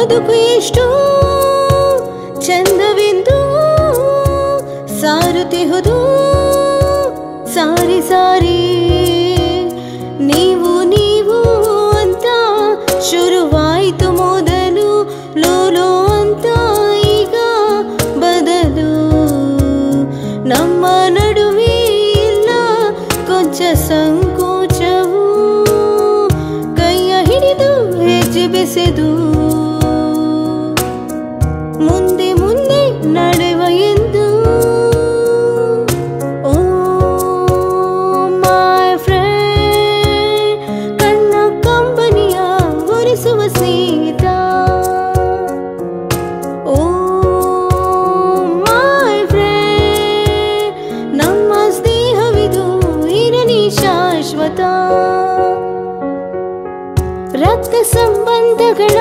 ಬದುಕು ಎಷ್ಟು ಚಂದವೆಂದು ಸಾರುತ್ತಿಹುದು ಸಾರಿ ಸಾರಿ ನೀವು ನೀವು ಅಂತ ಶುರುವಾಯಿತು ಮೊದಲು ಲೋಲೋ ಅಂತ ಈಗ ಬದಲು ನಮ್ಮ ನಡುವೆ ಇಲ್ಲ ಕೊಂಚ ಸಂಕೋಚವು ಕೈಯ ಹಿಡಿದು ಹೆಜ್ಜೆ ಬೆಸೆದು ಮುಂದೆ ಮುಂದೆ ನಡೆವ ಎಂದು ಮೈ ಫ್ರೆಂಡ್ ಕಣ್ಣ ಕಂಬನಿಯ ಒರೆಸುವ ಸ್ನೇಹಿತ ಮೈ ಫ್ರೆಂಡ್ ನಮ್ಮ ಸ್ನೇಹವಿದು ಇರಲಿ ಶಾಶ್ವತ ರಕ್ತ ಸಂಬಂಧಗಳ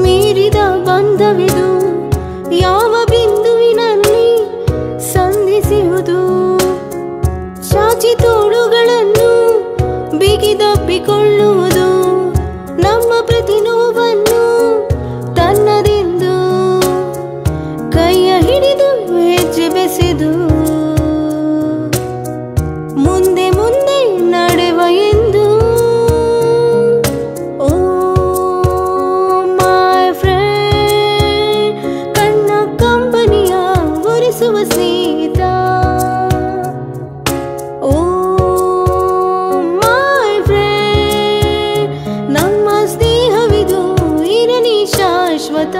ಮೀರಿದ ಬಂಧವಿದು ಯಾವ ಬಿಂದುವಿನಲ್ಲಿ ಸಂಧಿಸುವುದು ಚಾಚಿ ತೋಳುಗಳನ್ನು ಬಿಗಿದಪ್ಪಿಕೊಳ್ಳುವುದು ನಮ್ಮ ಪ್ರತಿ ನೋವನ್ನು ತನ್ನದೆಂದು ಕೈಯ ಹಿಡಿದು ಹೆಜ್ಜೆ ಬೆಸೆದು ಮುಂದೆ ಮುಂದೆ ನಡೆವ ಎಂದು ಸ್ನೇಹಿತ ಮೈ ಫ್ರೆಂಡ್ ನಮ್ಮ ಸ್ನೇಹವಿದು ಇರಲಿ ಶಾಶ್ವತ.